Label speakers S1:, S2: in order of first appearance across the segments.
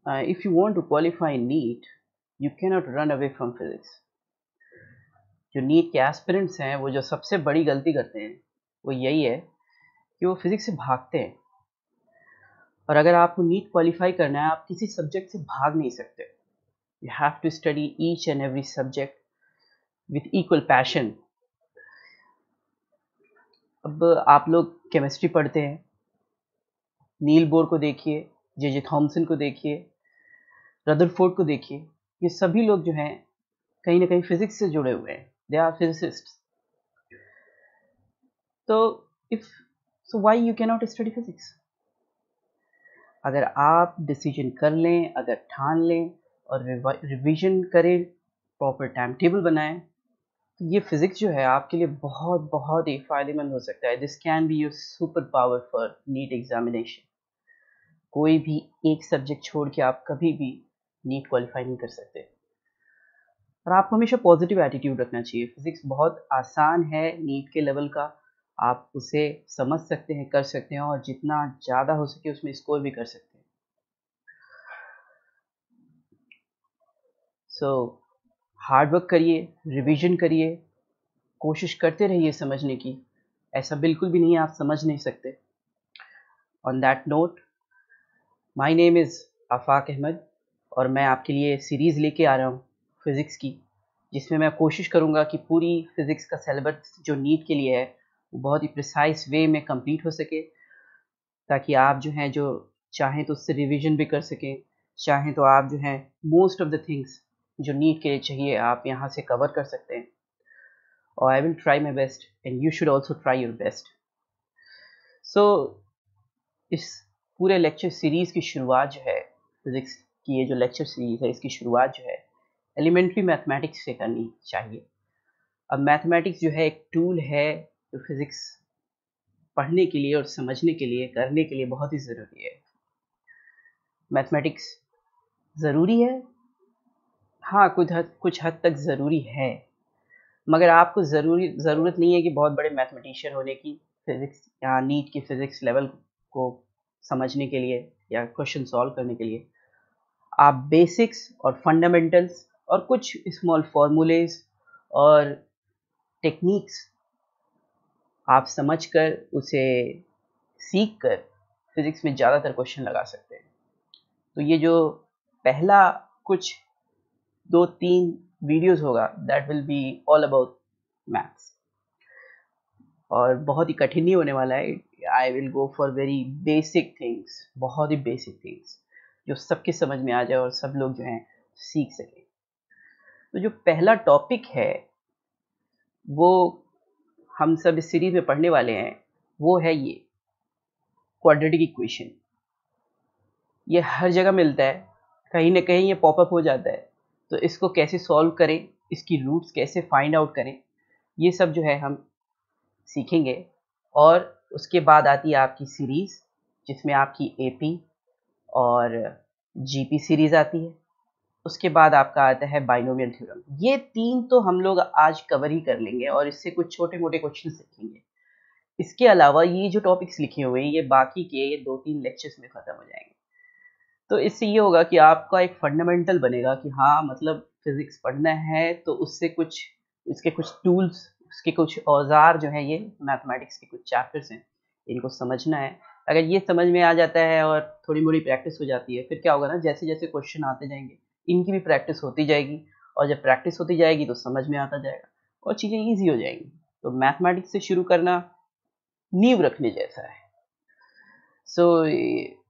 S1: if you want to qualify NEET, you cannot run away from physics. जो NEET के aspirants हैं वो जो सबसे बड़ी गलती करते हैं वो यही है कि वो फिजिक्स से भागते हैं। और अगर आपको नीट क्वालिफाई करना है, आप किसी सब्जेक्ट से भाग नहीं सकते। You have to study each and every subject with equal passion. अब आप लोग केमिस्ट्री पढ़ते हैं, नील बोर को देखिए, जे थॉमसन को देखिए, रदरफोर्ड को देखिए, ये सभी लोग जो हैं कहीं ना कहीं फिजिक्स से जुड़े हुए हैं। They are physicists. तो if so why you can not study physics? अगर आप डिसीजन कर लें, अगर ठान लें और रिवीजन करें, प्रॉपर टाइम टेबल बनाएं, तो ये फिजिक्स जो है आपके लिए बहुत बहुत ही फायदेमंद हो सकता है। This can be your super power for NEET examination. कोई भी एक सब्जेक्ट छोड़ के आप कभी भी नीट क्वालिफाई नहीं कर सकते। और आपको हमेशा पॉजिटिव एटीट्यूड रखना चाहिए। फिजिक्स बहुत आसान है नीट के लेवल का, आप उसे समझ सकते हैं, कर सकते हैं, और जितना ज़्यादा हो सके उसमें स्कोर भी कर सकते हैं। सो हार्ड वर्क करिए, रिवीजन करिए, कोशिश करते रहिए समझने की। ऐसा बिल्कुल भी नहीं है आप समझ नहीं सकते। On that note, my name is Afaq Ahmed और मैं आपके लिए सीरीज़ लेके आ रहा हूँ फिज़िक्स की, जिसमें मैं कोशिश करूँगा कि पूरी फिज़िक्स का सिलेबस जो नीट के लिए है वो बहुत ही प्रिसाइज वे में कंप्लीट हो सके, ताकि आप जो हैं जो चाहें तो उससे रिवीजन भी कर सकें, चाहें तो आप जो हैं मोस्ट ऑफ द थिंग्स जो नीट के लिए चाहिए आप यहाँ से कवर कर सकते हैं। और I will try my best and you should also try your best. So इस पूरे लेक्चर सीरीज़ की शुरुआत जो है, फिज़िक्स की ये जो लेक्चर सीरीज़ है इसकी शुरुआत जो है एलिमेंट्री मैथमेटिक्स से करनी चाहिए। अब मैथमेटिक्स जो है एक टूल है जो फिज़िक्स पढ़ने के लिए और समझने के लिए, करने के लिए बहुत ही ज़रूरी है। मैथमेटिक्स ज़रूरी है, हाँ कुछ हद तक ज़रूरी है, मगर आपको ज़रूरत नहीं है कि बहुत बड़े मैथमेटिशियन होने की फिज़िक्स या नीट की फ़िज़िक्स लेवल को समझने के लिए या क्वेश्चन सॉल्व करने के लिए। आप बेसिक्स और फंडामेंटल्स और कुछ स्मॉल फार्मूलेज और टेक्निक्स आप समझकर उसे सीख कर फिज़िक्स में ज़्यादातर क्वेश्चन लगा सकते हैं। तो ये जो पहला कुछ 2-3 वीडियोस होगा that will be all about maths, और बहुत ही कठिन नहीं होने वाला है। I will go for very basic things, बहुत ही बेसिक थिंग्स जो सबके समझ में आ जाए और सब लोग जो हैं सीख सकें। तो जो पहला टॉपिक है वो हम सब इस सीरीज में पढ़ने वाले हैं, वो है ये क्वाड्रेटिक इक्वेशन। ये हर जगह मिलता है, कहीं ना कहीं ये पॉपअप हो जाता है। तो इसको कैसे सॉल्व करें, इसकी रूट्स कैसे फाइंड आउट करें, ये सब जो है हम सीखेंगे। और उसके बाद आती है आपकी सीरीज़, जिसमें आपकी एपी और जीपी सीरीज़ आती है। उसके बाद आपका आता है बाइनोमियल थ्योरम। ये तीन तो हम लोग आज कवर ही कर लेंगे और इससे कुछ छोटे मोटे क्वेश्चन सीखेंगे। इसके अलावा ये जो टॉपिक्स लिखे हुए हैं ये बाकी के ये 2-3 लेक्चर्स में ख़त्म हो जाएंगे। तो इससे ये होगा कि आपका एक फंडामेंटल बनेगा कि हाँ मतलब फिज़िक्स पढ़ना है तो उससे कुछ इसके कुछ टूल्स, उसके कुछ औजार जो हैं, ये मैथमेटिक्स के कुछ चैप्टर्स हैं, इनको समझना है। अगर ये समझ में आ जाता है और थोड़ी मोड़ी प्रैक्टिस हो जाती है, फिर क्या होगा ना, जैसे जैसे क्वेश्चन आते जाएंगे इनकी भी प्रैक्टिस होती जाएगी, और जब प्रैक्टिस होती जाएगी तो समझ में आता जाएगा और चीज़ें ईजी हो जाएंगी। तो मैथमेटिक्स से शुरू करना नींव रखने जैसा है। सो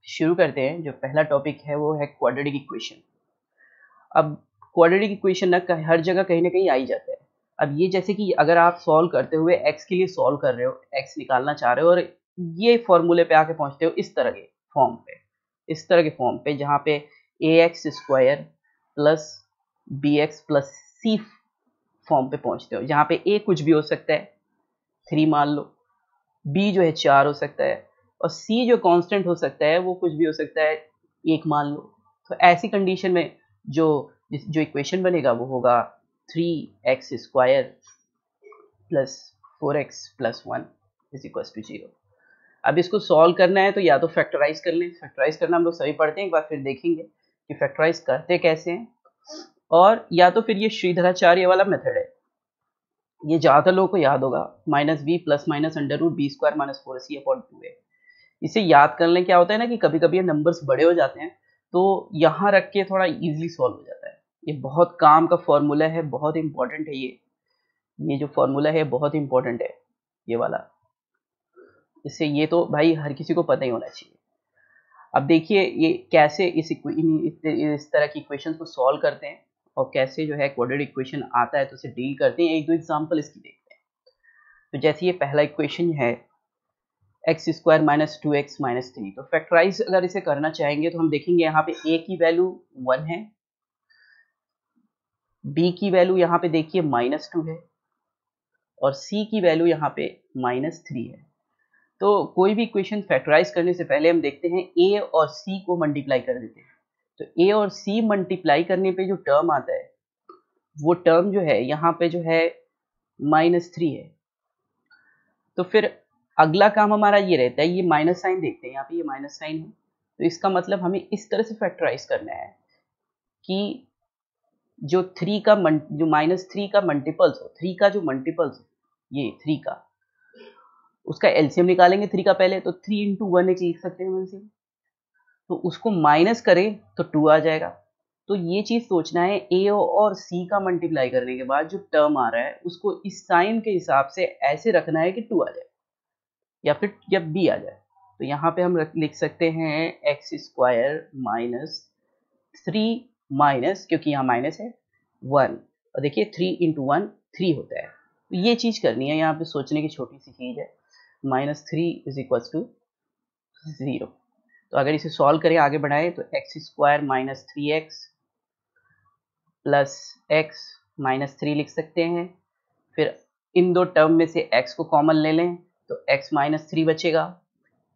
S1: शुरू करते हैं। जो पहला टॉपिक है वो है क्वाड्रेटिक इक्वेशन। अब क्वाड्रेटिक इक्वेशन ना हर जगह कहीं ना कहीं आ ही जाता है। अब ये जैसे कि अगर आप सॉल्व करते हुए एक्स के लिए सॉल्व कर रहे हो, एक्स निकालना चाह रहे हो, और ये फॉर्मूले पे आके पहुंचते हो इस तरह के फॉर्म पे, इस तरह के फॉर्म पे जहाँ पे A X square plus B X plus C form पे पहुंचते हो, जहाँ पे ए कुछ भी हो सकता है, 3 मान लो, बी जो है 4 हो सकता है, और सी जो कांस्टेंट हो सकता है वो कुछ भी हो सकता है, 1 मान लो। तो ऐसी कंडीशन में जो जो इक्वेशन बनेगा वो होगा 3x square plus 4x plus 1 is equal to 0। अब इसको सॉल्व करना है तो या तो फैक्टराइज कर लें, फैक्टराइज करना हम लोग सभी पढ़ते हैं, एक बार फिर देखेंगे कि फैक्टराइज करते कैसे हैं, और या तो फिर ये श्रीधराचार्य वाला मेथड है, ये ज़्यादातर लोगों को याद होगा, -b plus minus under root b square minus 4ac upon 2a। इसे याद करने क्या होता है ना कि कभी कभी ये नंबर्स बड़े हो जाते हैं तो यहाँ रख के थोड़ा इजीली सॉल्व हो जाता है। ये बहुत काम का फॉर्मूला है, बहुत इंपॉर्टेंट है ये जो फॉर्मूला है बहुत इंपॉर्टेंट है ये वाला, इससे ये तो भाई हर किसी को पता ही होना चाहिए। अब देखिए ये कैसे इस तरह की इक्वेशन को सॉल्व करते हैं और कैसे जो है क्वाड्रेटिक इक्वेशन आता है तो उसे डील करते हैं। एक दो एग्जांपल इसकी देखते हैं। तो जैसे ये पहला इक्वेशन है x square minus 2x minus 3, तो फैक्टराइज अगर इसे करना चाहेंगे तो हम देखेंगे यहाँ पे a की वैल्यू 1 है, b की वैल्यू यहाँ पे देखिए -2 है और c की वैल्यू यहाँ पे -3 है। तो कोई भी इक्वेशन फैक्टराइज करने से पहले हम देखते हैं a और c को मल्टीप्लाई कर देते हैं। तो a और c मल्टीप्लाई करने पे जो टर्म आता है वो टर्म जो है यहाँ पे जो है -3 है। तो फिर अगला काम हमारा ये रहता है, ये माइनस साइन देखते हैं, यहाँ पे ये माइनस साइन है, तो इसका मतलब हमें इस तरह से फैक्टराइज करना है कि जो -3 का मल्टीपल्स हो, 3 का जो मल्टीपल्स हो, ये 3 का, उसका एलसीएम निकालेंगे 3 का पहले, तो 3 इंटू 1 एक लिख सकते हैं एलसीएम, तो उसको माइनस करें तो 2 आ जाएगा। तो ये चीज़ सोचना है, ए और सी का मल्टीप्लाई करने के बाद जो टर्म आ रहा है उसको इस साइन के हिसाब से ऐसे रखना है कि 2 आ जाए या फिर जब b आ जाए। तो यहाँ पे हम लिख सकते हैं एक्स स्क्वायर माइनस 3 माइनस, क्योंकि यहाँ माइनस है 1, और देखिए 3 इंटू 1 3 होता है। तो ये चीज़ करनी है, यहाँ पे सोचने की छोटी सी चीज़ है। -3 इज इक्वल्स टू 0। तो अगर इसे सॉल्व करें, आगे बढ़ाएं, तो x square minus 3x plus x minus 3 लिख सकते हैं। फिर इन दो टर्म में से x को कॉमन ले लें तो x माइनस 3 बचेगा।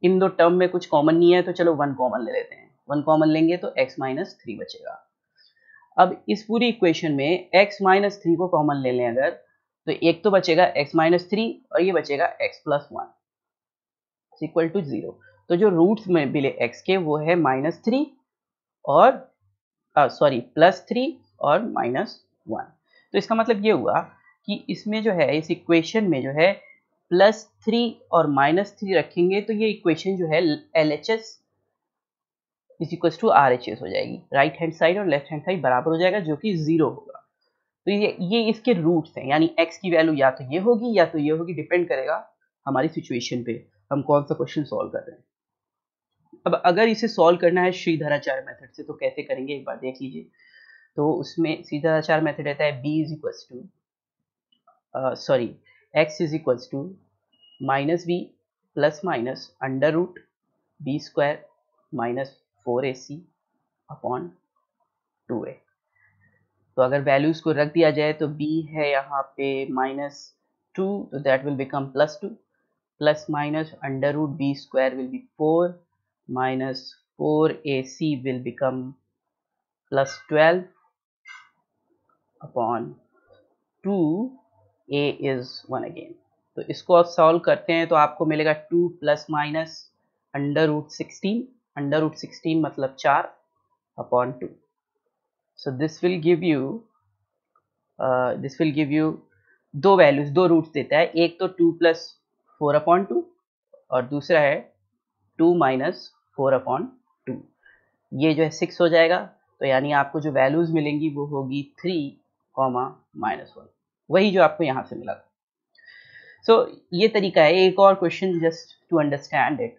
S1: इन दो टर्म में कुछ कॉमन नहीं है तो चलो 1 कॉमन ले लेते हैं, 1 कॉमन लेंगे तो x माइनस 3 बचेगा। अब इस पूरी इक्वेशन में x माइनस 3 को कॉमन ले लें अगर, तो एक तो बचेगा x माइनस 3 और ये बचेगा x प्लस 1 इक्वल टू 0। तो जो रूट्स में मिले x के वो है -3 और +3 और -1। तो इसका मतलब ये हुआ कि इसमें जो है, इस इक्वेशन में जो है +3 और -3 रखेंगे तो ये इक्वेशन जो है LHS is equal to RHS हो जाएगी। राइट हैंड साइड और लेफ्ट हैंड साइड बराबर हो जाएगा, जो कि 0 होगा। तो ये इसके रूट्स हैं, यानी x की वैल्यू या तो ये होगी या तो ये होगी, डिपेंड करेगा हमारी सिचुएशन पे हम कौन सा क्वेश्चन सॉल्व कर रहे हैं। अब अगर इसे सॉल्व करना है श्रीधराचार्य मेथड से तो कैसे करेंगे एक बार देख लीजिए। तो उसमें श्रीधराचार्य मेथड रहता है x is equals to -b plus minus under root b square minus 4ac upon 2a। तो अगर वैल्यूज को रख दिया जाए तो b है यहाँ पे -2, तो that will become +2, plus minus under root b square will be 4 minus 4ac will become +12 upon 2a is 1 again। तो इसको आप सॉल्व करते हैं तो आपको मिलेगा 2 प्लस माइनस अंडर रूट 16 मतलब 4 upon 2। So this will give you दो वैल्यूज, दो रूट्स देता है, एक तो 2 प्लस 4 अपॉन 2 और दूसरा है 2 माइनस 4 अपॉन 2। ये जो है 6 हो जाएगा, तो यानी आपको जो वैल्यूज मिलेंगी वो होगी 3, -1, वही जो आपको यहाँ से मिला था। सो ये तरीका है। एक और question just to understand it,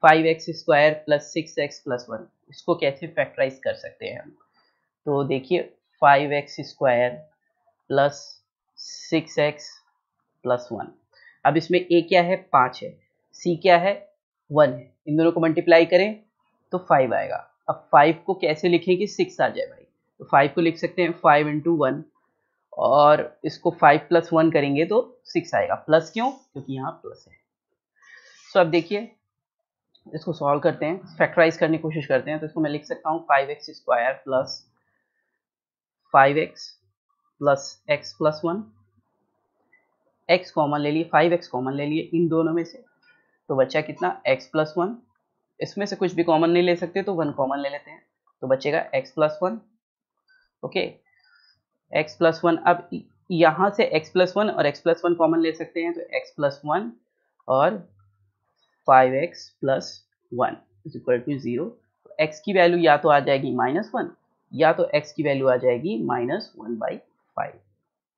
S1: 5x square plus 6x plus 1, इसको कैसे फैक्टराइज कर सकते हैं हम। तो देखिए 5x square plus 6x plus 1, अब इसमें a क्या है 5 है, c क्या है 1 है, इन दोनों को मल्टीप्लाई करें तो 5 आएगा। अब 5 को कैसे लिखें कि 6 आ जाए भाई, तो 5 को लिख सकते हैं 5 इंटू 1 और इसको 5 प्लस 1 करेंगे तो 6 आएगा। प्लस क्यों, क्योंकि यहाँ प्लस है। सो अब देखिए इसको सॉल्व करते हैं, फैक्टराइज करने की कोशिश करते हैं। तो इसको मैं लिख सकता हूँ 5x square plus 5x plus x plus 1, x common ले लिए, 5x कॉमन ले लिए इन दोनों में से, तो बचा कितना x प्लस 1। इसमें से कुछ भी कॉमन नहीं ले सकते तो 1 कॉमन ले लेते हैं, तो बचेगा x+1। Okay, x+1। अब यहाँ से x+1 और x+1 कॉमन ले सकते हैं, तो x+1 और 5x+1 इज इक्वल टू 0। तो x की वैल्यू या तो आ जाएगी -1 या तो x की वैल्यू आ जाएगी -1/5।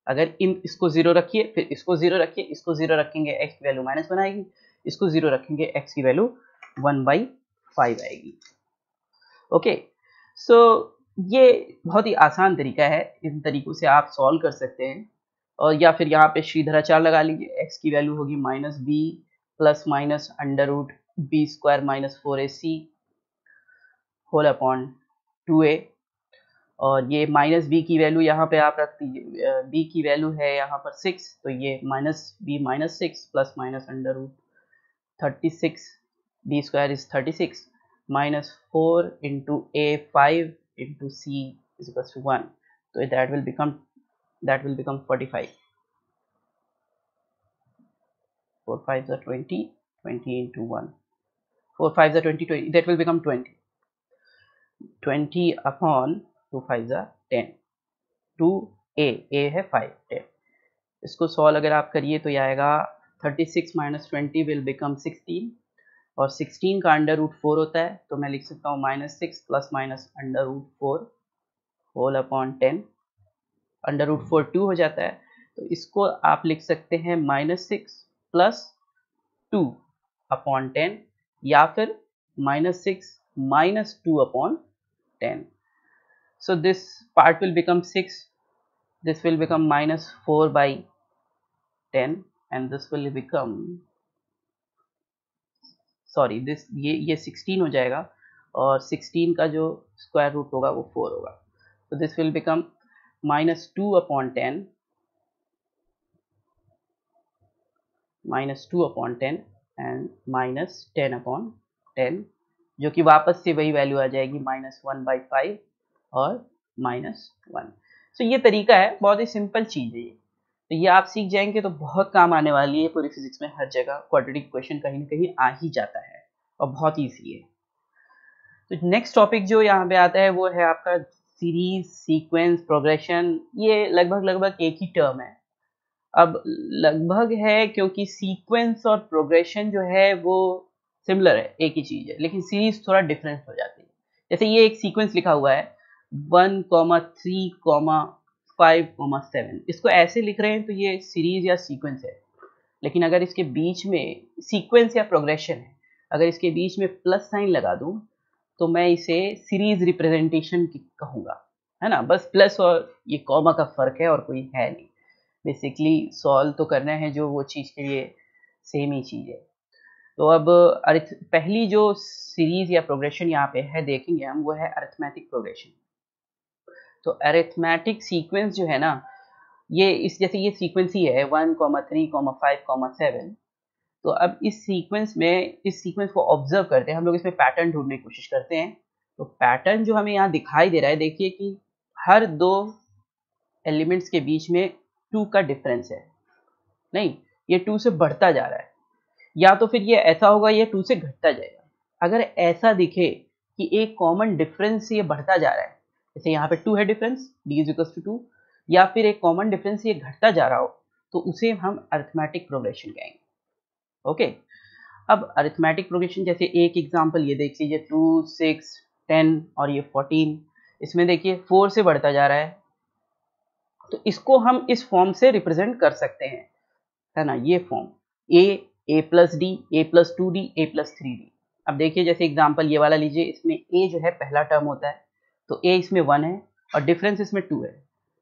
S1: अगर इसको 0 रखिए, फिर इसको 0 रखिए, इसको 0 रखेंगे x की वैल्यू -1 आएगी, इसको 0 रखेंगे x की वैल्यू 1/5 आएगी। ओके, सो ये बहुत ही आसान तरीका है, इन तरीकों से आप सॉल्व कर सकते हैं। और या फिर यहाँ पे सीधाचार लगा लीजिए, x की वैल्यू होगी -b plus minus √b² - 4ac whole upon 2a। और ये -b की वैल्यू यहाँ पे आप रख दीजिए, b की वैल्यू है यहाँ पर 6, तो ये -b - 6 plus minus √36, b² is 36 -4 into a 5 into c is equals to 1, so that will become 45। 4 5s are 20, 20 into 1, 4 5s are 20, 20, that will become 20, 20 upon 2 5s are 10, 2a, a है 5, 10। इसको solve अगर आप करिए तो ये आएगा 36 - 20 will become 16, और 16 का √4 होता है, तो मैं लिख सकता हूँ -6 प्लस माइनस √4 होल अपॉन 10। √4 2 हो जाता है, तो इसको आप लिख सकते हैं -6 प्लस 2 अपॉन 10, या फिर -6 minus 2 upon 10. So this part will become 6, this will become -4 by 10, and this will become, sorry, this ये 16 हो जाएगा, और 16 का जो स्क्वायर रूट होगा वो 4 होगा, तो this will become -2 upon 10, and -10 upon 10, जो कि वापस से वही वैल्यू आ जाएगी -1/5 और -1। सो ये तरीका है, बहुत ही सिंपल चीज़ है ये, तो ये आप सीख जाएंगे तो बहुत काम आने वाली है पूरी फिजिक्स में। हर जगह क्वाड्रेटिक क्वेश्चन कहीं ना कहीं आ ही जाता है और बहुत ईजी है। तो नेक्स्ट टॉपिक जो यहाँ पे आता है वो है आपका सीरीज, सीक्वेंस, प्रोग्रेशन। ये लगभग एक ही टर्म है। अब लगभग है क्योंकि सीक्वेंस और प्रोग्रेशन जो है वो सिमिलर है, एक ही चीज़ है, लेकिन सीरीज थोड़ा डिफरेंस हो जाती है। जैसे ये एक सीक्वेंस लिखा हुआ है 1, 3, 5, 7, इसको ऐसे लिख रहे हैं तो ये सीरीज या सीक्वेंस है। लेकिन अगर इसके बीच में सीक्वेंस या प्रोग्रेशन है, अगर इसके बीच में प्लस साइन लगा दूं तो मैं इसे सीरीज रिप्रेजेंटेशन कहूँगा, है ना। बस प्लस और ये कॉमा का फर्क है और कोई है नहीं। बेसिकली सॉल्व तो करना है जो वो चीज़ के लिए सेम ही चीज़ है। तो अब पहली जो सीरीज या प्रोग्रेशन यहाँ पे है देखेंगे हम, वो है अरिथमेटिक प्रोग्रेशन। तो अरिथमेटिक सीक्वेंस जो है ना, ये इस जैसे ये सीक्वेंस ही है 1, 3, 5, 7। तो अब इस सीक्वेंस को ऑब्जर्व करते हैं हम लोग, इसमें पैटर्न ढूंढने की कोशिश करते हैं। तो पैटर्न जो हमें यहाँ दिखाई दे रहा है, देखिए कि हर दो एलिमेंट्स के बीच में 2 का डिफरेंस है। नहीं, ये 2 से बढ़ता जा रहा है, या तो फिर ये ऐसा होगा ये 2 से घटता जाएगा। अगर ऐसा दिखे कि एक कॉमन डिफरेंस से ये बढ़ता जा रहा है, जैसे यहाँ पे 2 है डिफरेंस, d = 2, या फिर एक कॉमन डिफरेंस ये घटता जा रहा हो, तो उसे हम अरिथमेटिक प्रोग्रेशन कहेंगे। ओके, अब अरिथमेटिक प्रोग्रेशन जैसे एक एग्जांपल ये देख लीजिए 2, 6, 10 और ये 14। इसमें देखिए 4 से बढ़ता जा रहा है, तो इसको हम इस फॉर्म से रिप्रेजेंट कर सकते हैं, है ना। ये form a + d, a + 2d, a + 3d। अब देखिए जैसे एग्जांपल ये वाला लीजिए, इसमें a जो है पहला टर्म होता है, तो a इसमें 1 है और डिफरेंस इसमें 2 है,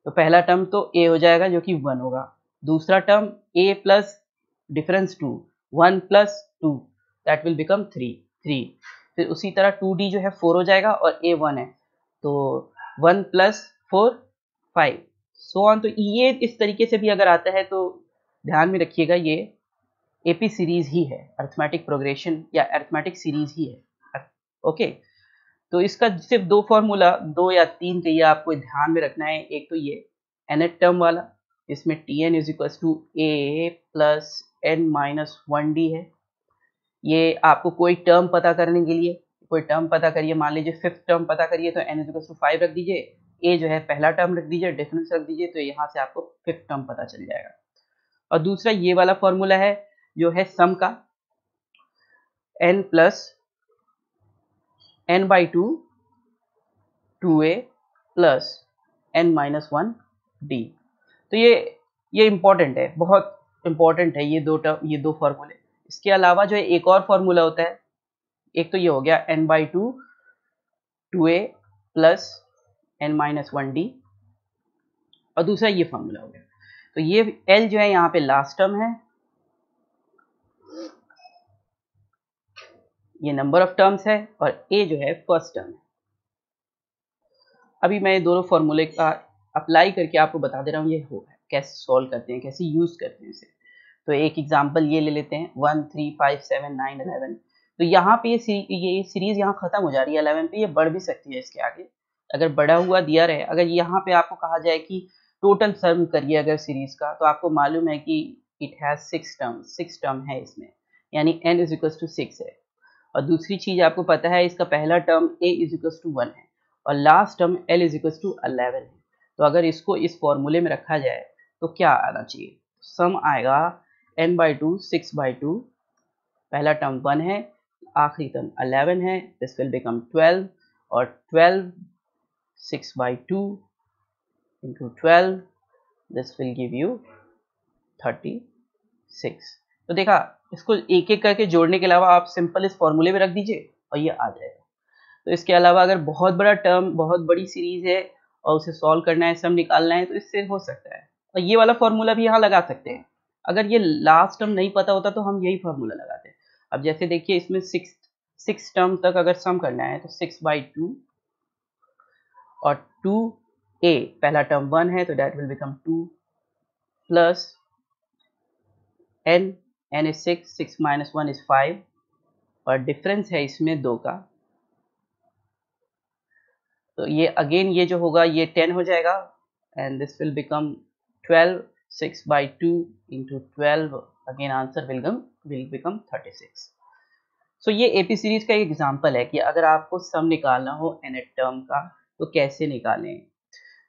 S1: तो पहला टर्म तो a हो जाएगा जो कि 1 होगा। दूसरा term a plus difference 2, 1 + 2, that will become 3। फिर उसी तरह 2d जो है 4 हो जाएगा और a 1 है, तो 1 + 4, 5, सो ऑन। तो ये इस तरीके से भी अगर आता है तो ध्यान में रखिएगा, ये एपी सीरीज ही है, अरिथमेटिक प्रोग्रेशन या अरिथमेटिक सीरीज ही है। ओके, तो इसका सिर्फ 2 फॉर्मूला, 2 या 3 कहिए, आपको ध्यान में रखना है। एक तो ये nth टर्म वाला, इसमें Tn = a + n - 1d है। ये आपको कोई टर्म पता करने के लिए कोई टर्म पता करिए, मान लीजिए फिफ्थ टर्म पता करिए तो n इज टू 5 रख दीजिए, a जो है पहला टर्म रख दीजिए, डिफरेंस रख दीजिए, तो यहाँ से आपको फिफ्थ टर्म पता चल जाएगा। और दूसरा ये वाला फॉर्मूला है जो है सम का, n plus n by 2 2a plus n minus 1 d। तो ये इम्पॉर्टेंट है, बहुत इम्पॉर्टेंट है ये दो फॉर्मूले। इसके अलावा जो है एक और फॉर्मूला होता है, एक तो ये हो गया n by 2 2a plus n minus 1 d, और दूसरा ये फॉर्मूला हो गया। तो ये l जो है यहाँ पे लास्ट टर्म है, ये नंबर ऑफ टर्म्स है, और a जो है फर्स्ट टर्म है। अभी मैं दोनों फॉर्मूले का अप्लाई करके आपको बता दे रहा हूँ ये कैसे सॉल्व करते हैं, कैसे यूज करते हैं इसे। तो एक एग्जांपल ये ले लेते हैं 1 3 5 7 9 11। तो यहाँ पे ये सीरीज यहाँ खत्म हो जा रही है 11 पे, ये बढ़ भी सकती है इसके आगे अगर बढ़ा हुआ दिया रहे। अगर यहाँ पे आपको कहा जाए कि टोटल सम करिए अगर सीरीज का, तो आपको मालूम है कि इट हैज 6 टर्म है इसमें, यानी n इज इक्वल टू 6 है। और दूसरी चीज आपको पता है इसका पहला term a is equal to 1 है, और last term l is equal to 11 है। तो अगर इसको इस फॉर्मूले में रखा जाए तो क्या आना चाहिए, सम आएगा n बाई 2 6 बाई 2, पहला टर्म 1 है, आखिरी टर्म 11 है, दिस विल बिकम 12, और 12 6 by 2 into 12, this will give you 36। तो देखा, इसको एक एक करके जोड़ने के अलावा आप सिंपल इस फॉर्मूले में रख दीजिए और ये आ जाएगा। तो इसके अलावा अगर बहुत बड़ा टर्म, बहुत बड़ी सीरीज है और उसे सॉल्व करना है, सम निकालना है, तो इससे हो सकता है। और ये वाला फॉर्मूला भी यहाँ लगा सकते हैं। अगर ये लास्ट टर्म नहीं पता होता तो हम यही फॉर्मूला लगाते हैं। अब जैसे देखिए इसमें सिक्स टर्म तक अगर सम करना है तो 6 बाई 2 और 2a, पहला टर्म 1 है तो that will become 2 plus n is 6 minus 1 is 5, और डिफरेंस है इसमें 2 का, तो ये अगेन ये जो होगा ये 10 हो जाएगा, and this will become 12 6 by 2 into 12, again answer will become 36। सो ये एपी सीरीज का एक एग्जांपल है कि अगर आपको सम निकालना हो nth टर्म का तो कैसे निकालें।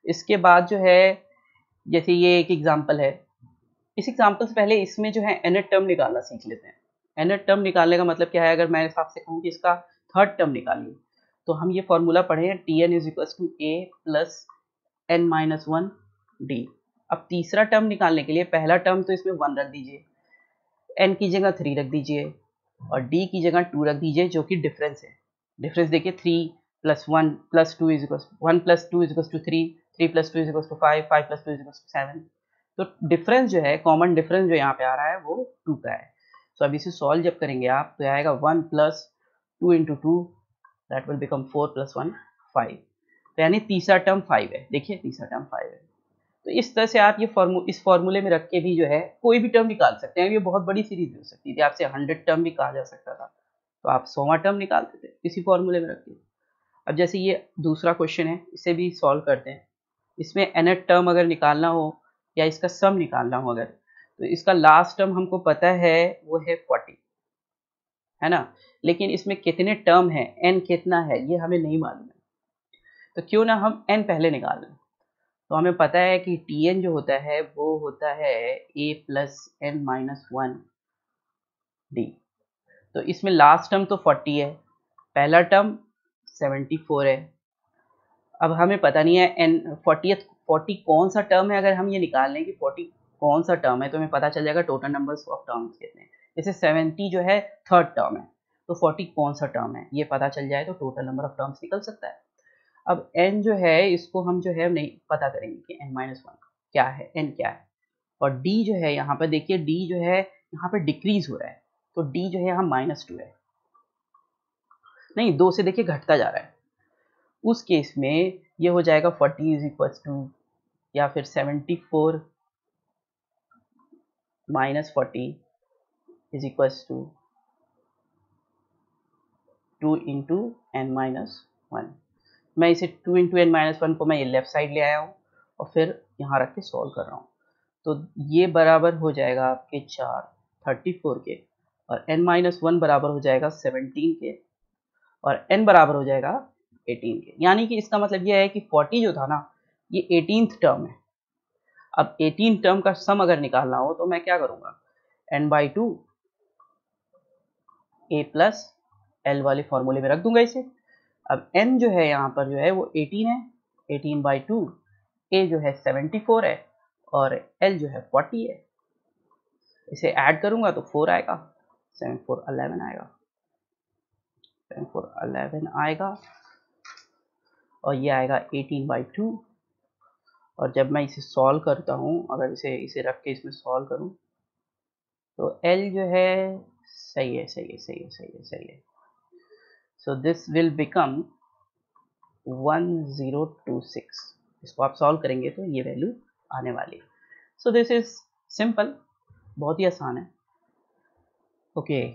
S1: इसके बाद जो है, जैसे ये एक एग्जांपल है, इस एग्जांपल से पहले इसमें जो है nth टर्म निकालना सीख लेते हैं। nth टर्म निकालने का मतलब क्या है, अगर मैं आपसे कहूँ कि इसका थर्ड टर्म निकालिए, तो हम ये फॉर्मूला पढ़े हैं Tn is equal to a plus n minus 1 d। अब तीसरा टर्म निकालने के लिए पहला टर्म तो इसमें 1 रख दीजिए, n की जगह 3 रख दीजिए, और d की जगह 2 रख दीजिए, जो कि डिफरेंस है। डिफरेंस देखिए 3 plus 1 plus 2 is equal 1 plus 2 is equal to 3, 3 plus 2 is equal to 5, 5 plus 2 is equal to 7। तो डिफरेंस जो है, कॉमन डिफरेंस जो यहाँ पे आ रहा है वो 2 का है। तो अब इसे सॉल्व जब करेंगे आप तो आएगा 1 plus 2 into 2, that will become 4 plus 1 5। तो यानी तीसरा टर्म 5 है, देखिए तीसरा टर्म 5 है। तो इस तरह से आप ये इस फॉर्मूले में रख के भी जो है कोई भी टर्म निकाल सकते हैं। ये बहुत बड़ी सीरीज भी हो सकती थी, आपसे 100 टर्म भी कहा जा सकता था, तो आप 100वां टर्म निकालते थे इसी फॉर्मूले में रख के। अब जैसे ये दूसरा क्वेश्चन है, इसे भी सॉल्व करते हैं। इसमें nth टर्म अगर निकालना हो या इसका सम निकालना हो अगर, तो इसका लास्ट टर्म हमको पता है वो है 40, है ना, लेकिन इसमें कितने टर्म है, n कितना है, ये हमें नहीं मालूम है। तो क्यों ना हम n पहले निकाल लें। तो हमें पता है कि Tn जो होता है वो होता है a plus n minus 1 d। तो इसमें लास्ट टर्म तो 40 है, पहला टर्म 74 है। अब हमें पता नहीं है n 40 कौन सा टर्म है। अगर हम ये निकाल लें कि 40 कौन सा टर्म है तो हमें पता चल जाएगा टोटल नंबर्स ऑफ टर्म्स कितने हैं। जैसे 70 जो है थर्ड टर्म है, तो 40 कौन सा टर्म है ये पता चल जाए तो टोटल नंबर ऑफ टर्म्स निकल सकता है। अब n जो है इसको हम जो है नहीं पता करेंगे कि n माइनस 1 क्या है, n क्या है। और d जो है यहाँ पर देखिए, d जो है यहाँ पे डिक्रीज हो रहा है, तो d जो है यहाँ -2 है, नहीं 2 से देखिए घटता जा रहा है। उस केस में ये हो जाएगा 40 इज इक्वल टू, या फिर 74 minus 40 is equal to 2 into n minus 1। मैं इसे 2 इंटू एन माइनस 1 को मैं ये लेफ्ट साइड ले आया हूँ और फिर यहाँ रख के सॉल्व कर रहा हूँ। तो ये बराबर हो जाएगा आपके 4 34 के, और n माइनस 1 बराबर हो जाएगा 17 के। और n बराबर हो जाएगा 18 के। यानी कि इसका मतलब यह है कि 40 जो था ना ये 18th टर्म है। अब 18 टर्म का सम अगर निकालना हो तो मैं क्या करूँगा, n/2 a प्लस l वाले फॉर्मूले में रख दूंगा इसे। अब n जो है यहाँ पर जो है वो 18 है, 18/2, a जो है 74 है और l जो है 40 है। इसे ऐड करूंगा तो 4 आएगा, 7 4 11 आएगा, 7 4 11 आएगा और ये आएगा 18/2। और जब मैं इसे सॉल्व करता हूँ, अगर इसे रख के इसमें सॉल्व करूँ तो L जो है सही है, सही है, सही है, सही है, सही है। So this will become 1026। इसको आप सॉल्व करेंगे तो ये वैल्यू आने वाली है। सो दिस इज सिंपल, बहुत ही आसान है। ओके,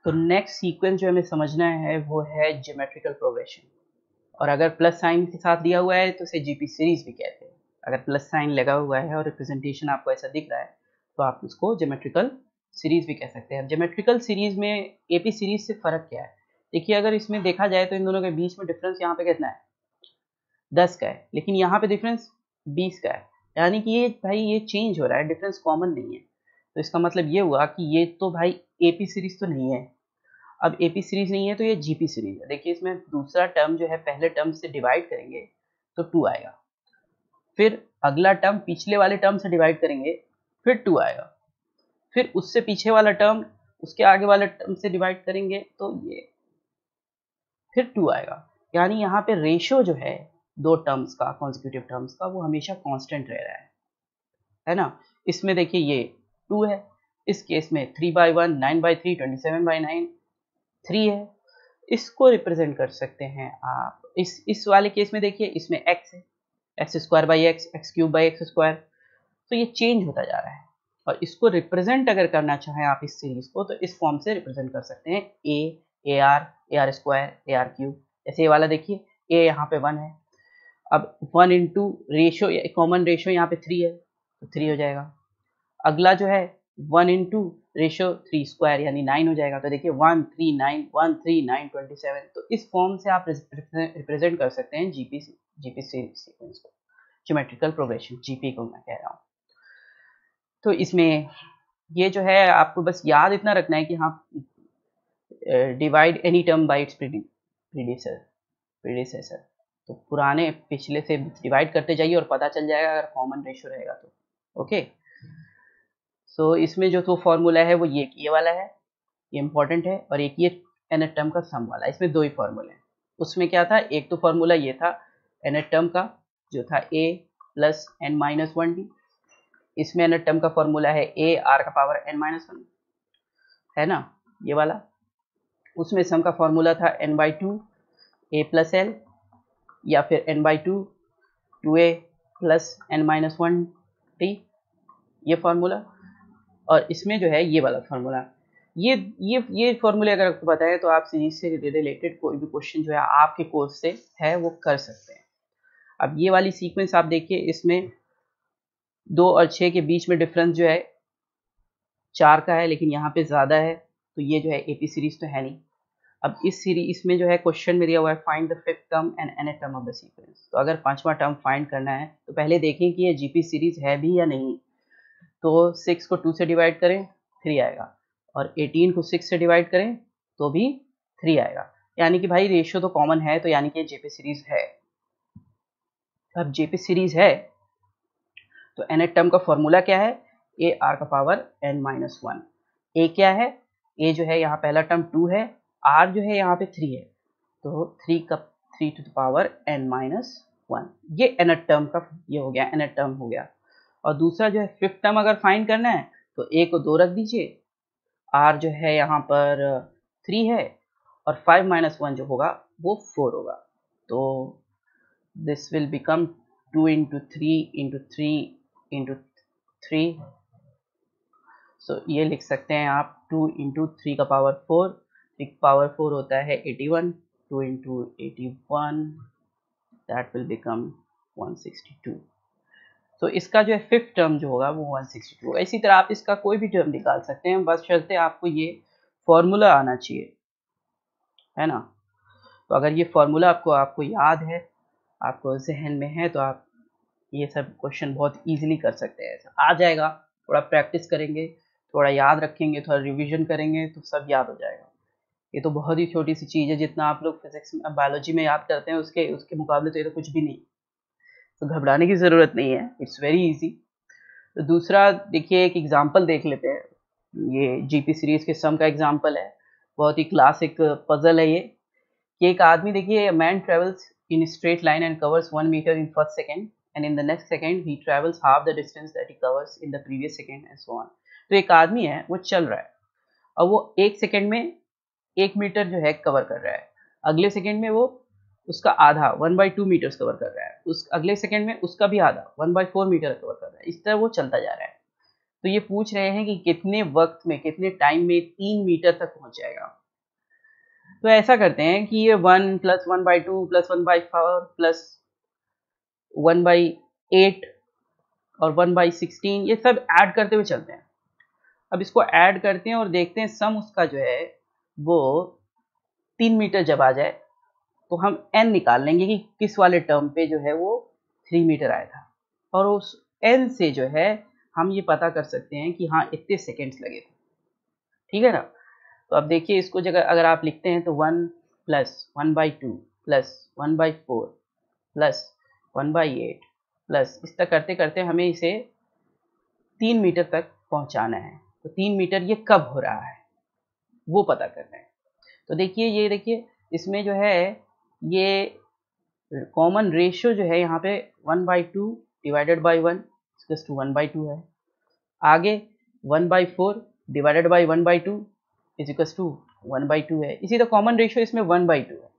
S1: तो नेक्स्ट सीक्वेंस जो हमें समझना है वो है ज्योमेट्रिकल प्रोग्रेशन। और अगर प्लस साइन के साथ दिया हुआ है तो इसे जीपी सीरीज भी कहते हैं। अगर प्लस साइन लगा हुआ है और रिप्रेजेंटेशन आपको ऐसा दिख रहा है तो आप उसको ज्योमेट्रिकल सीरीज भी कह सकते हैं। ज्योमेट्रिकल सीरीज में एपी सीरीज से फर्क क्या है, देखिए अगर इसमें देखा जाए तो इन दोनों के बीच में डिफरेंस यहाँ पे कितना है, 10 का है, लेकिन यहाँ पे डिफरेंस 20 का है। यानी कि ये भाई ये चेंज हो रहा है, डिफरेंस कॉमन नहीं है। तो इसका मतलब ये हुआ कि ये तो भाई एपी सीरीज तो नहीं है। अब एपी सीरीज नहीं है तो ये जीपी सीरीज है। देखिए इसमें दूसरा टर्म जो है पहले टर्म से डिवाइड करेंगे तो 2 आएगा, फिर अगला टर्म पिछले वाले टर्म से डिवाइड करेंगे फिर 2 आएगा, फिर उससे पीछे वाला टर्म उसके आगे वाले टर्म से डिवाइड करेंगे तो ये फिर 2 आएगा। यानी यहाँ पे रेशियो जो है दो टर्म्स का, कॉन्जिक्यूटिव टर्म्स का, वो हमेशा कांस्टेंट रह रहा है ना। इसमें देखिए ये 2 है, इस केस में 3/1, 9/3, 27/9, 3 है। इसको रिप्रेजेंट कर सकते हैं आप इस वाले केस में देखिए इसमें x है, x²/x, x³ तो ये चेंज होता जा रहा है। और इसको रिप्रेजेंट अगर करना चाहें आप इस सीरीज को तो इस फॉर्म से रिप्रेजेंट कर सकते हैं, ar², ar3। जैसे ये वाला देखिए a यहाँ पे 1 है, अब 1 इंटू रेशियो, कॉमन रेशियो यहाँ पे 3 है तो 3 हो जाएगा। अगला जो है 1 इंटू रेशियो 3² यानी 9 हो जाएगा। तो देखिए 1 3 9, 1 3 9 27। तो इस फॉर्म से आप रिप्रेजेंट कर सकते हैं जीपी सीक्वेंस को, ज्योमेट्रिकल प्रोग्रेशन, जीपी को मैं कह रहा हूँ। तो इसमें ये जो है आपको बस याद इतना रखना है कि हाँ, divide any term by it's predecessor. तो पुराने पिछले से डिवाइड करते जाइए और पता चल जाएगा अगर कॉमन रेशियो रहेगा तो। ओके, सो इसमें जो तो फॉर्मूला है वो ये वाला है, ये इंपॉर्टेंट है, और एक ये nth टर्म का सम वाला। इसमें दो ही फॉर्मूले हैं। उसमें क्या था, एक तो फॉर्मूला ये था nth टर्म का जो था a प्लस n-1d। इसमें nth टर्म का फॉर्मूला है a r⁻n-1 है ना, ये वाला। उसमें सम का फॉर्मूला था n/2 a प्लस l, या फिर n/2 2a प्लस n-1d, ये फॉर्मूला। और इसमें जो है ये वाला फॉर्मूला। ये फॉर्मूले अगर आपको पता है तो आप सीरीज से रिलेटेड कोई भी क्वेश्चन जो है आपके कोर्स से है वो कर सकते हैं। अब ये वाली सीक्वेंस आप देखिए, इसमें 2 और 6 के बीच में डिफरेंस जो है 4 का है, लेकिन यहाँ पे ज़्यादा है, तो ये जो है एपी सीरीज तो है नहीं। अब इस सीरीज इसमें जो है क्वेश्चन में दिया हुआ है find the fifth term and nth term of the sequence. तो अगर पांचवा टर्म फाइंड करना है तो पहले देखें कि ये जीपी सीरीज है भी या नहीं। तो 6 को 2 से डिवाइड करें 3 आएगा, और 18 को 6 से डिवाइड करें तो भी 3 आएगा। यानी कि भाई रेशियो तो कॉमन है, तो यानी कि जेपी सीरीज है। अब जेपी सीरीज है तो nth टर्म का फॉर्मूला क्या है, a r⁻n-1। a क्या है, a जो है यहाँ पहला टर्म 2 है, r जो है यहाँ पे 3 है, तो 3⁻n-1 ये nth टर्म का ये हो गया, nth टर्म हो गया। और दूसरा जो है फिफ्थ टर्म अगर फाइंड करना है तो a को 2 रख दीजिए, r जो है यहाँ पर 3 है, और 5 - 1 जो होगा वो 4 होगा। तो दिस विल बिकम 2 × 3 × 3 × 3। सो ये लिख सकते हैं आप 2 × 3⁴, 3⁴ होता है 81, 2 × 81 दैट विल बिकम 162। तो इसका जो है फिफ्थ टर्म जो होगा वो 162 होगा। इसी तरह आप इसका कोई भी टर्म निकाल सकते हैं, बस शर्ते आपको ये फॉर्मूला आना चाहिए, है ना। तो अगर ये फॉर्मूला आपको याद है, आपको जहन में है, तो आप ये सब क्वेश्चन बहुत इजीली कर सकते हैं। आ जाएगा, थोड़ा प्रैक्टिस करेंगे, थोड़ा याद रखेंगे, थोड़ा रिवीजन करेंगे तो सब याद हो जाएगा। ये तो बहुत ही छोटी सी चीज़ है, जितना आप लोग फिजिक्स में बायोलॉजी में याद करते हैं उसके मुकाबले तो ये तो कुछ भी नहीं, तो घबराने की ज़रूरत नहीं है, इट्स वेरी इजी। तो दूसरा देखिए, एक एग्जांपल देख लेते हैं। ये जीपी सीरीज के सम का एग्जांपल है, बहुत ही क्लासिक पजल है ये, कि एक आदमी देखिए, man travels in straight line and covers 1 metre in first second and in the next second he travels half the distance that he covers in the previous second and so on. तो एक आदमी है, वो चल रहा है, और वो 1 सेकेंड में 1 मीटर जो है कवर कर रहा है, अगले सेकेंड में वो उसका आधा 1/2 मीटर्स कवर कर रहा है, उस अगले सेकेंड में उसका भी आधा 1/4 मीटर कवर कर रहा है। इस तरह वो चलता जा रहा है। तो ये पूछ रहे हैं कि कितने वक्त में, कितने टाइम में 3 मीटर तक पहुंच जाएगा। तो ऐसा करते हैं कि ये 1 + 1/2 + 1/4 + 1/8 और 1/16 ये सब ऐड करते हुए चलते हैं। अब इसको ऐड करते हैं और देखते हैं सम उसका जो है वो 3 मीटर जब आ जाए तो हम n निकाल लेंगे कि किस वाले टर्म पे जो है वो 3 मीटर आया था, और उस n से जो है हम ये पता कर सकते हैं कि हाँ इतने सेकेंड्स लगे थे। ठीक है ना। तो अब देखिए, इसको जगह अगर आप लिखते हैं तो 1 + 1/2 + 1/4 + 1/8 प्लस इस तरह करते करते हमें इसे 3 मीटर तक पहुंचाना है। तो 3 मीटर ये कब हो रहा है वो पता करना है। तो देखिए, ये देखिए इसमें जो है ये कॉमन रेशियो जो है यहाँ पे 1/2 डिवाइडेड बाई 1 इक्वल्स टू 1/2 है। आगे 1/4 divided by 1/2 is equals to 1/2 है। इसी तरह कॉमन रेशियो इसमें 1/2 है।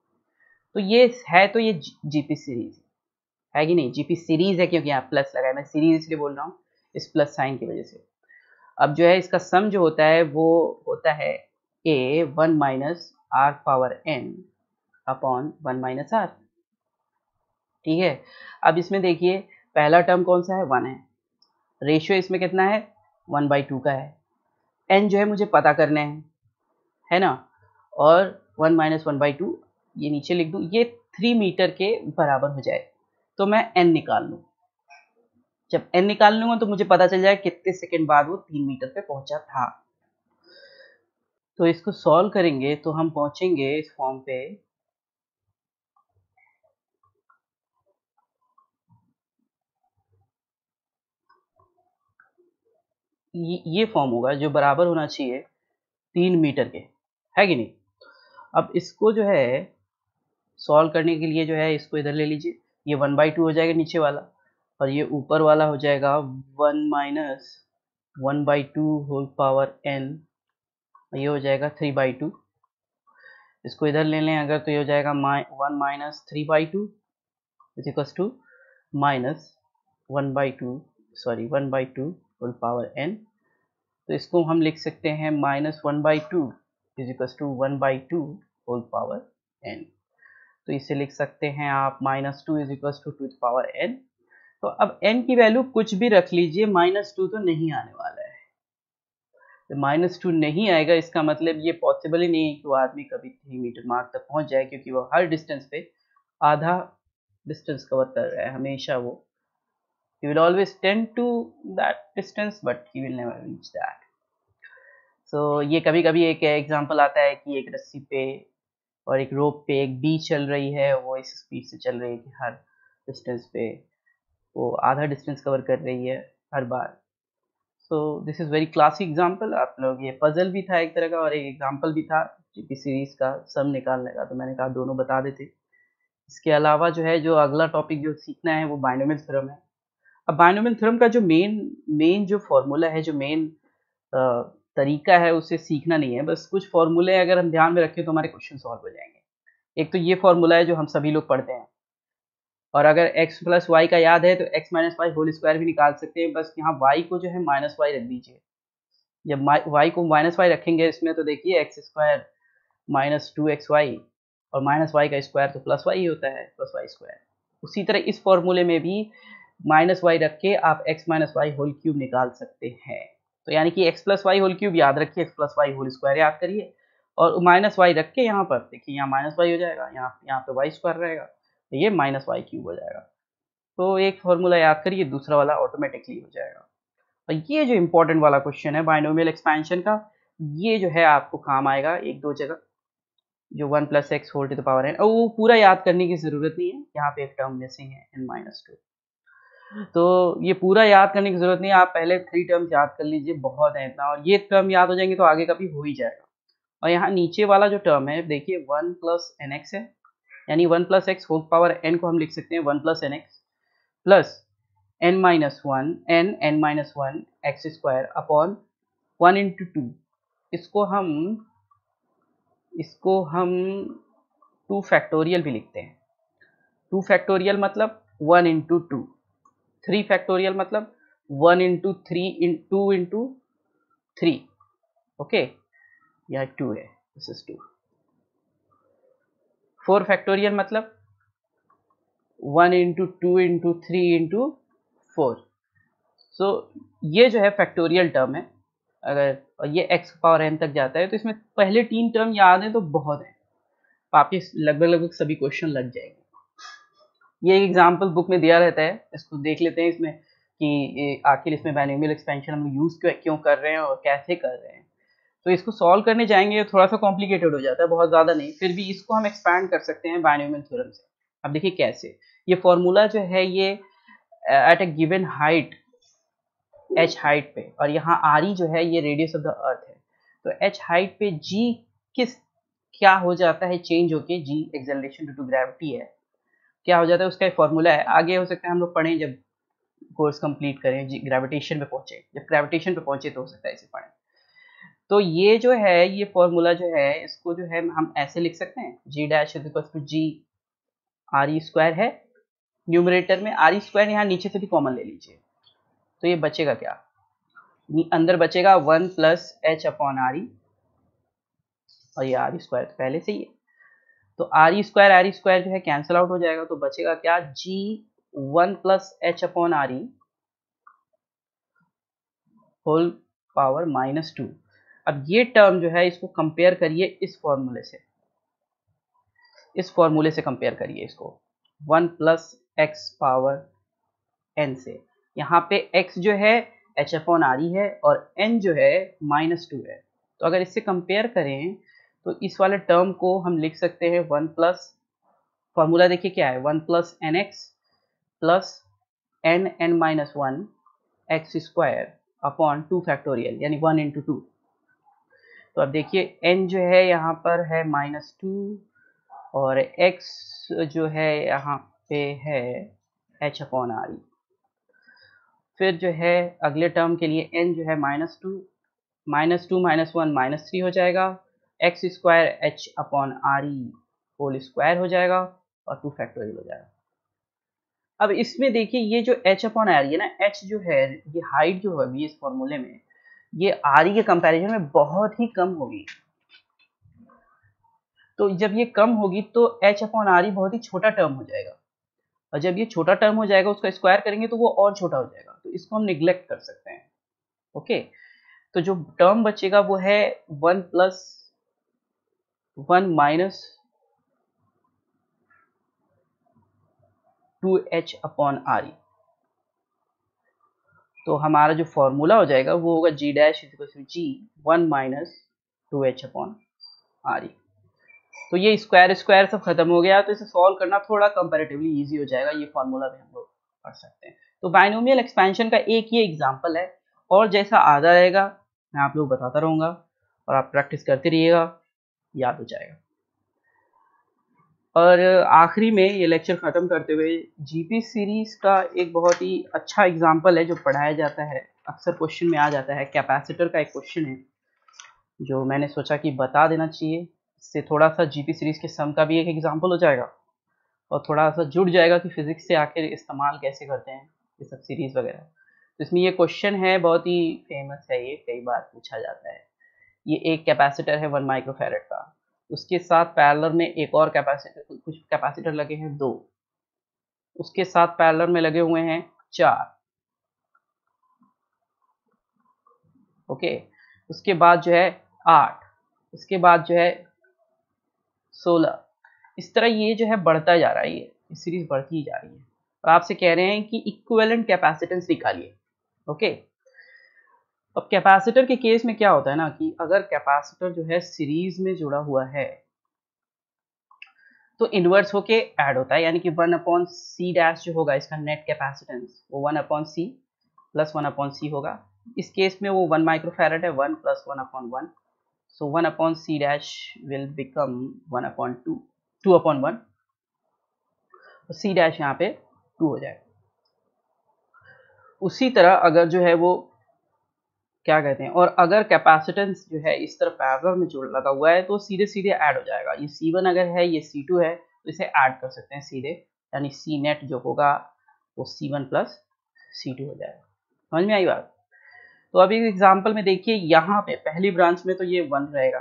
S1: तो ये है, तो ये जीपी सीरीज है कि नहीं, जीपी सीरीज है क्योंकि यहाँ प्लस लगा है, मैं सीरीज इसलिए बोल रहा हूँ इस प्लस साइन की वजह से। अब जो है इसका सम जो होता है वो होता है a 1 - r⁴n अपॉन 1 - r। ठीक है। अब इसमें देखिए, पहला टर्म कौन सा है, 1 है, रेशियो इसमें कितना है 1/2 का है, n जो है मुझे पता करना है ना, और 1 - 1/2 ये नीचे लिख दूँ, ये 3 मीटर के बराबर हो जाए तो मैं n निकाल लूँ। जब n निकाल लूँगा तो मुझे पता चल जाए कितने सेकंड बाद वो 3 मीटर पे पहुंचा था। तो इसको सॉल्व करेंगे तो हम पहुंचेंगे इस फॉर्म पे, ये फॉर्म होगा जो बराबर होना चाहिए 3 मीटर के, है कि नहीं। अब इसको जो है सॉल्व करने के लिए जो है इसको इधर ले लीजिए, ये 1/2 हो जाएगा नीचे वाला, और ये ऊपर वाला हो जाएगा 1 - 1/2 होल पावर n, ये हो जाएगा 3/2। इसको इधर ले लें अगर तो ये हो जाएगा 1 - 3/2 is equals to -1/2 whole power n। तो इसको हम लिख सकते हैं -1/2 is equals to 1/2 whole power n। तो इसे लिख सकते हैं आप -2 is equals to 2 power n। तो अब n की वैल्यू कुछ भी रख लीजिए, -2 तो नहीं आने वाला है। तो -2 नहीं आएगा, इसका मतलब ये पॉसिबल ही नहीं है कि वो आदमी कभी 3 मीटर मार्क तक पहुंच जाए, क्योंकि वो हर डिस्टेंस पे आधा डिस्टेंस कवर कर रहा है हमेशा। वो he will always tend to that distance but he will never reach that। so ये कभी कभी एक एग्जांपल आता है कि एक रस्सी पे और एक रोप पे एक बी चल रही है, वो इस स्पीड से चल रही है कि हर डिस्टेंस पे वो आधा डिस्टेंस कवर कर रही है हर बार। So this is very classic example. आप लोग, ये पजल भी था एक तरह का और एक एग्जांपल भी था जीपी सीरीज का सम निकालने का, तो मैंने कहा दोनों बता देते। इसके अलावा जो है, जो अगला टॉपिक जो सीखना है वो बाइनोमियल थ्योरम है। अब बाइनोमियल थ्योरम का जो मेन जो फॉर्मूला है, जो मेन तरीका है, उसे सीखना नहीं है, बस कुछ फॉर्मूले अगर हम ध्यान में रखें तो हमारे क्वेश्चन सॉल्व हो जाएंगे। एक तो ये फॉर्मूला है जो हम सभी लोग पढ़ते हैं, और अगर x + y का याद है तो x - y होल स्क्वायर भी निकाल सकते हैं, बस यहाँ y को जो है -y रख दीजिए। जब y को -y रखेंगे इसमें तो देखिए x² - 2xy और -y का स्क्वायर तो +y ही होता है, +y²। उसी तरह इस फॉर्मूले में भी -y रख के आप x - y होल क्यूब निकाल सकते हैं। तो यानी कि x + y होल क्यूब याद रखिए, x + y होल स्क्वायर याद करिए, और माइनस वाई रख के यहाँ पर देखिए, यहाँ माइनस वाई हो जाएगा, यहाँ पे वाई स्क्वायर रहेगा, तो ये माइनस वाई क्यूब हो जाएगा। तो एक फॉर्मूला याद करिए, दूसरा वाला ऑटोमेटिकली हो जाएगा। और ये जो इम्पोर्टेंट वाला क्वेश्चन है बाइनोमियल एक्सपेंशन का, ये जो है आपको काम आएगा एक दो जगह, जो 1 + x whole to the power n, और वो पूरा याद करने की ज़रूरत नहीं है, यहाँ पे एक टर्म मिसिंग है n-2। तो ये पूरा याद करने की ज़रूरत नहीं है, आप पहले 3 टर्म्स याद कर लीजिए, बहुत है इतना, और ये टर्म याद हो जाएंगे तो आगे का भी हो ही जाएगा। और यहाँ नीचे वाला जो टर्म है देखिए 1 + nx है, यानी 1 + x होल पावर n को हम लिख सकते हैं 1 + nx plus n-1 n-1 x square upon 1 × 2। इसको हम 2 फैक्टोरियल भी लिखते हैं। 2 फैक्टोरियल मतलब 1 × 2, 3 फैक्टोरियल मतलब 1 × 3 2 × 3। ओके, यह 2 है, दिस इज 2। 4 फैक्टोरियल मतलब 1 × 2 × 3 × 4। सो ये जो है फैक्टोरियल टर्म है। अगर ये x पावर n तक जाता है तो इसमें पहले 3 टर्म याद है तो बहुत है, आपके लगभग सभी क्वेश्चन लग जाएंगे। ये एग्जाम्पल बुक में दिया रहता है, इसको देख लेते हैं इसमें कि आखिर इसमें बाइनोमियल एक्सपेंशन हम यूज़ क्यों कर रहे हैं और कैसे कर रहे हैं। तो इसको सॉल्व करने जाएंगे थोड़ा सा कॉम्प्लिकेटेड हो जाता है, बहुत ज़्यादा नहीं, फिर भी इसको हम एक्सपैंड कर सकते हैं बाइनोमियल थ्योरम से। अब देखिए कैसे, ये फॉर्मूला जो है ये एट ए गिवन हाइट h हाइट पे, और यहाँ re जो है ये रेडियस ऑफ द अर्थ है, तो h हाइट पे g क्या हो जाता है, चेंज होके g acceleration due to gravity है, क्या हो जाता है उसका एक फॉर्मूला है, आगे हो सकता है हम लोग पढ़ें जब कोर्स कंप्लीट करें, ग्रेविटेशन पे पहुंचे, जब ग्रेविटेशन पे पहुंचे तो हो सकता है इसे पढ़ें। तो ये जो है ये फॉर्मूला जो है इसको जो है हम ऐसे लिख सकते हैं, g dash g re square है, न्यूमरेटर में re स्क्वायर, यहाँ नीचे से भी कॉमन ले लीजिए, तो ये बचेगा क्या, अंदर बचेगा 1 + h/re, और ये r स्क्वायर तो पहले से ही है, तो r स्क्वायर जो है कैंसिल आउट हो जाएगा, तो बचेगा क्या, g 1 + h/re होल पावर -2। अब ये टर्म जो है इसको कंपेयर करिए इस फॉर्मूले से कंपेयर करिए इसको 1 + x पावर n से। यहाँ पे x जो है h/re है और n जो है -2 है, तो अगर इससे कंपेयर करें तो इस वाले टर्म को हम लिख सकते हैं 1 प्लस, फॉर्मूला देखिए क्या है, 1 + nx plus n-1 x square upon 2 factorial, यानी 1 × 2। तो अब देखिए n जो है यहाँ पर है -2 और x जो है यहाँ पे है h/re। फिर जो है अगले टर्म के लिए n जो है -2 -1 -3 हो जाएगा, x square h/re whole square हो जाएगा और 2 फैक्टोरियल हो जाएगा। अब इसमें देखिए ये जो h/re है ना, h जो है ये हाइट जो होगी इस फॉर्मूले में, ये re के कंपैरिजन में बहुत ही कम होगी। तो जब ये कम होगी तो h/re बहुत ही छोटा टर्म हो जाएगा, और जब ये छोटा टर्म हो जाएगा उसका स्क्वायर करेंगे तो वो और छोटा हो जाएगा, तो इसको हम निग्लेक्ट कर सकते हैं। ओके, तो जो टर्म बचेगा वो है 1 + 1 - 2h/re। तो हमारा जो फॉर्मूला हो जाएगा वो होगा g डैश g 1 - 2h/re। तो ये स्क्वायर सब खत्म हो गया, तो इसे सॉल्व करना थोड़ा कंपैरेटिवली इजी हो जाएगा, ये फॉर्मूला भी हम लोग पढ़ सकते हैं। तो बाइनोमियल एक्सपेंशन का एक ये एग्जांपल है, और जैसा आता रहेगा मैं आप लोग बताता रहूँगा और आप प्रैक्टिस करते रहिएगा, याद हो जाएगा। और आखिरी में ये लेक्चर ख़त्म करते हुए जीपी सीरीज़ का एक बहुत ही अच्छा एग्जांपल है जो पढ़ाया जाता है, अक्सर क्वेश्चन में आ जाता है, कैपेसिटर का एक क्वेश्चन है जो मैंने सोचा कि बता देना चाहिए, इससे थोड़ा सा जीपी सीरीज़ के सम का भी एक एग्जांपल हो जाएगा और थोड़ा सा जुड़ जाएगा कि फिज़िक्स से आखिर इस्तेमाल कैसे करते हैं ये सब सीरीज़ वगैरह। तो इसमें ये क्वेश्चन है, बहुत ही फेमस है, ये कई बार पूछा जाता है। ये एक कैपेसिटर है 1 माइक्रोफैरड का, उसके साथ पैरेलल में एक और कुछ कैपेसिटर लगे हैं 2, उसके साथ पैरेलल में लगे हुए हैं 4। ओके, उसके बाद जो है 8, उसके बाद जो है 16। इस तरह ये जो है बढ़ता जा रहा है, ये सीरीज बढ़ती ही जा रही है। और आपसे कह रहे हैं कि इक्विवेलेंट कैपेसिटेंस निकालिए। ओके, अब कैपेसिटर के केस में क्या होता है ना कि अगर कैपेसिटर जो है सीरीज में जुड़ा हुआ है तो इन्वर्स होके ऐड होता है, यानी कि 1/c' जो होगा इसका नेट कैपेसिटेंस वो 1/c प्लस 1/c होगा। इस केस में वो 1 माइक्रोफैरड है, 1 plus 1/1, so 1/c' will become 1/2, 2/1, तो c' यहाँ पे 2 हो जाएगा। उसी तरह अगर जो है वो क्या कहते हैं, और अगर कैपेसिटेंस जो है इस तरह पैरेलल में जोड़ लगा हुआ है तो सीधे सीधे ऐड हो जाएगा। ये C1 अगर है, ये C2 है, तो इसे ऐड कर सकते हैं सीधे, यानी C नेट जो होगा वो C1 प्लस C2 हो जाएगा। समझ में आई बात? तो अभी एग्जांपल में देखिए, यहाँ पे पहली ब्रांच में तो ये 1 रहेगा,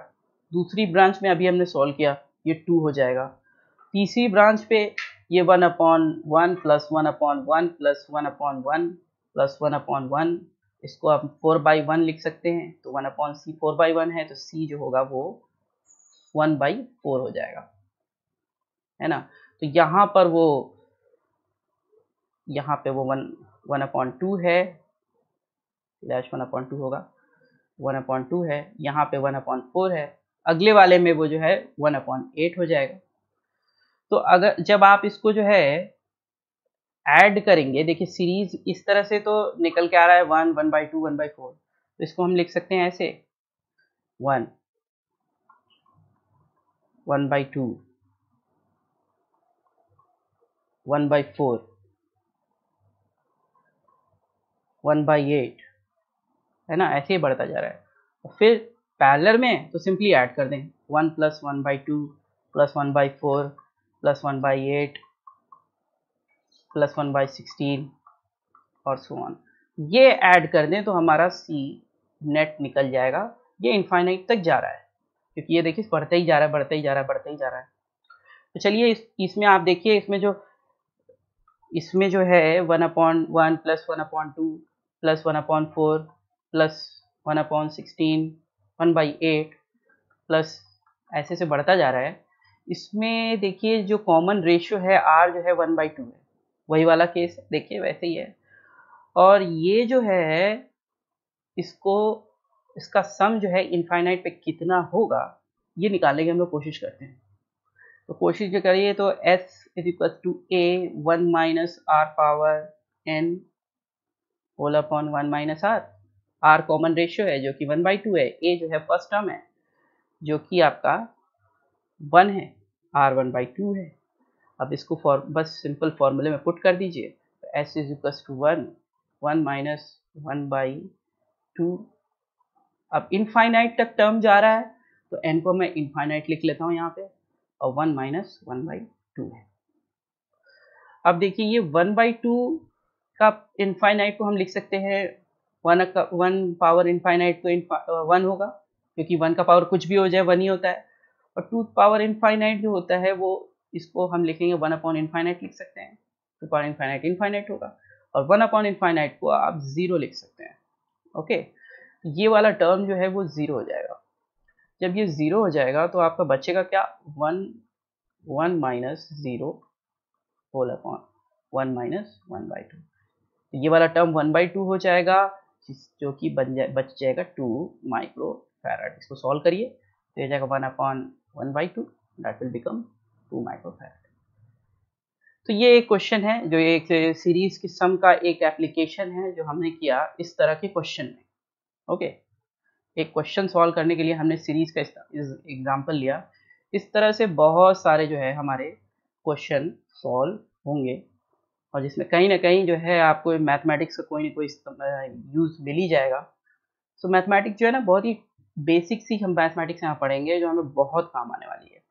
S1: दूसरी ब्रांच में अभी हमने सॉल्व किया ये 2 हो जाएगा, तीसरी ब्रांच पे ये 1/1 प्लस 1/1 प्लस 1/1 प्लस 1/1, इसको आप 4/1 लिख सकते हैं, तो 1/c 4/1 है, तो c जो होगा वो 1/4 हो जाएगा, है ना। तो यहाँ पर वो यहाँ पे वो 1/2 है, डैश 1/2 होगा, 1/2 है, यहाँ पे 1/4 है, अगले वाले में वो जो है 1/8 हो जाएगा। तो अगर जब आप इसको जो है ऐड करेंगे, देखिए सीरीज इस तरह से तो निकल के आ रहा है 1, 1/2, 1/4, तो इसको हम लिख सकते हैं ऐसे 1, 1/2, 1/4, 1/8, है ना, ऐसे ही बढ़ता जा रहा है। और फिर पैरेलल में तो सिंपली ऐड कर दें 1 प्लस 1/2 प्लस 1/4 प्लस 1/8 प्लस 1/16 और सो ऑन, ये ऐड कर दें तो हमारा सी नेट निकल जाएगा। ये इनफाइनाइट तक जा रहा है, क्योंकि ये देखिए बढ़ता ही जा रहा है, बढ़ता ही जा रहा है, बढ़ता ही जा रहा है। तो चलिए इसमें आप देखिए, इसमें जो है 1/1 प्लस 1/2 प्लस 1/4 प्लस 1/16 1/8 प्लस ऐसे से बढ़ता जा रहा है। इसमें देखिए जो कॉमन रेशियो है r जो है 1/2 है, वही वाला केस देखिए वैसे ही है। और ये जो है इसका सम जो है इनफाइनाइट पे कितना होगा ये निकालने की हम लोग कोशिश करते हैं। तो कोशिश जो करिए तो s is equal to a 1 minus r power n whole upon 1 minus r common ratio है जो कि 1/2 है, a जो है फर्स्ट टर्म है जो कि आपका 1 है, r 1/2 है। अब इसको बस सिंपल फॉर्मूले में पुट कर दीजिए, तो s is equal to 1 minus 1/2। अब इनफाइनाइट तक टर्म जा रहा है तो n को मैं इनफाइनाइट लिख लेता हूँ यहाँ पे, और 1 माइनस 1/2 है। अब देखिए ये 1/2 का इनफाइनाइट को हम लिख सकते हैं 1 पावर इनफाइनाइट तो 1 होगा, क्योंकि 1 का पावर कुछ भी हो जाए 1 ही होता है। और 2 पावर इनफाइनाइट जो होता है वो इसको हम लिखेंगे 1 अपॉन इनफाइनाइट लिख सकते हैं, 2 पावर इनफाइनाइट इनफाइनाइट होगा, और 1 अपॉन इनफाइनाइट को आप 0 लिख सकते हैं। ओके, ये वाला टर्म जो है वो 0 हो जाएगा। जब ये 0 हो जाएगा तो आपका बचेगा क्या, 1 माइनस 0 होल अपॉन 1 माइनस 1/2। ये वाला टर्म 1/2 हो जाएगा, जो कि बच जाएगा 2 माइक्रो फैराड। इसको सॉल्व करिए तो ये जाएगा 1 upon 1/2, that will become 2 micro farad. तो ये एक क्वेश्चन है जो एक सीरीज की सम का एक एप्लीकेशन है जो हमने किया इस तरह के क्वेश्चन में। ओके, एक क्वेश्चन सॉल्व करने के लिए हमने सीरीज का एग्जांपल लिया। इस तरह से बहुत सारे जो है हमारे क्वेश्चन सॉल्व होंगे, और जिसमें कहीं ना कहीं जो है आपको मैथमेटिक्स का कोई ना कोई यूज़ मिल ही जाएगा। सो मैथमेटिक्स जो है ना बहुत ही बेसिक सी हम मैथमेटिक्स यहाँ पढ़ेंगे जो हमें बहुत काम आने वाली है।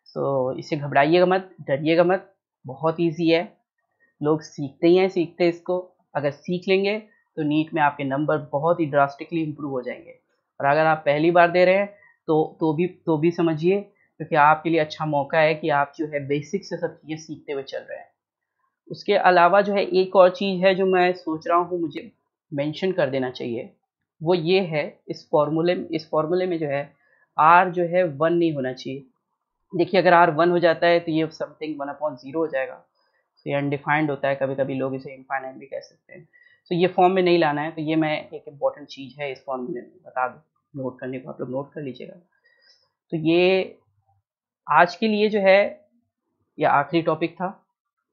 S1: सो इससे घबराइएगा मत, डरिएगा मत, बहुत ईजी है, लोग सीखते ही हैं, सीखते हैं इसको। अगर सीख लेंगे तो नीट में आपके नंबर बहुत ही ड्रास्टिकली इम्प्रूव हो जाएंगे। और अगर आप पहली बार दे रहे हैं तो भी समझिए, क्योंकि आपके लिए अच्छा मौका है कि आप जो है बेसिक से सब चीज़ें सीखते हुए चल रहे हैं। उसके अलावा जो है एक और चीज़ है जो मैं सोच रहा हूँ मुझे मेंशन कर देना चाहिए, वो ये है इस फॉर्मूले में जो है आर जो है 1 नहीं होना चाहिए। देखिए अगर आर 1 हो जाता है तो ये समथिंग 1/0 हो जाएगा, तो ये अनडिफाइंड होता है, कभी कभी लोग इसे इनफाइनाइट भी कह सकते हैं। तो ये फॉर्म में नहीं लाना है, तो ये मैं एक इम्पॉर्टेंट चीज़ है इस फॉर्मूले में बता दूँ, नोट करने को आप लोग नोट कर लीजिएगा। तो ये आज के लिए जो है ये आखिरी टॉपिक था।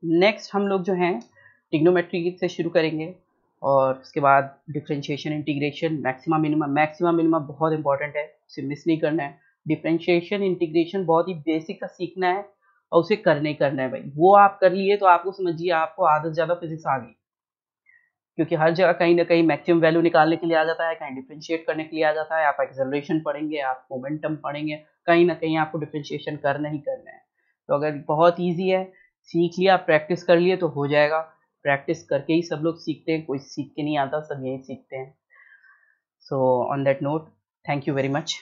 S1: नेक्स्ट हम लोग जो हैं ट्रिग्नोमेट्री से शुरू करेंगे, और उसके बाद differentiation, integration, maxima minima. Maxima minima बहुत इंपॉर्टेंट है, उसे मिस नहीं करना है। डिफरेंशिएशन इंटीग्रेशन बहुत ही बेसिक का सीखना है और उसे करने करना है भाई। वो आप कर लिए तो आपको समझिए आपको आधे से ज़्यादा फिजिक्स आ गई, क्योंकि हर जगह कहीं ना कहीं मैक्सिमम वैल्यू निकालने के लिए आ जाता है, कहीं डिफरेंशिएट करने के लिए आ जाता है, आप एक्सेलरेशन पढ़ेंगे, आप मोमेंटम पढ़ेंगे, कहीं ना कहीं आपको डिफरेंशिएशन करना ही करना है। तो अगर बहुत ईजी है, सीख लिया, प्रैक्टिस कर लिए तो हो जाएगा। प्रैक्टिस करके ही सब लोग सीखते हैं, कोई सीख के नहीं आता, सब यही सीखते हैं। So on that note, thank you very much.